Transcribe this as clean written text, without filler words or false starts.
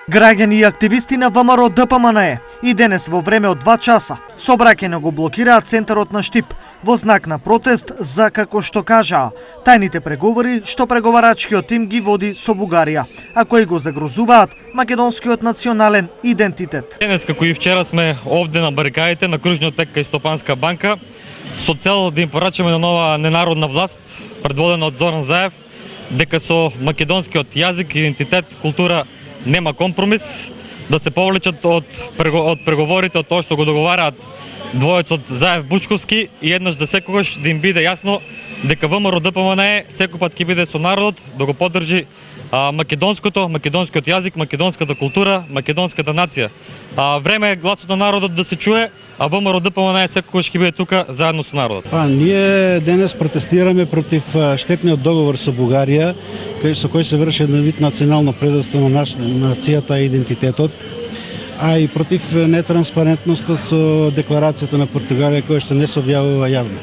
Граѓани и активисти на ВМРО ДПМНЕ и денес во време од 2 часа собраќање го блокираат центарот на Штип во знак на протест за, како што кажаа, тајните преговори што преговарачкиот тим ги води со Бугарија, а кои го загрозуваат македонскиот национален идентитет. Денес, како и вчера, сме овде на барикадите на кружниот тек кај Стопанска банка со цел да им порачаме на нова ненародна власт предводена од Зоран Заев дека со македонскиот јазик, идентитет, култура нема компромис, да се повлечат од преговорите, од тоа што го договараат двојецот Заев-Бучковски и еднаш за секогаш да им биде јасно дека ВМРО ДПМНЕ секој пат ќе биде со народот да го поддржи македонскиот јазик, македонската култура, македонската нација. Време е гласот на народот да се чуе, а ВМРО ДПМНЕ секогаш ќе биде тука заедно со народот. Ние денес протестираме против штетниот договор со Бугарија, со кој се врши еден вид национално предавство на нацијата и идентитетот, а и против нетранспарентноста со декларацијата на Португалија која што не се објавува јавно.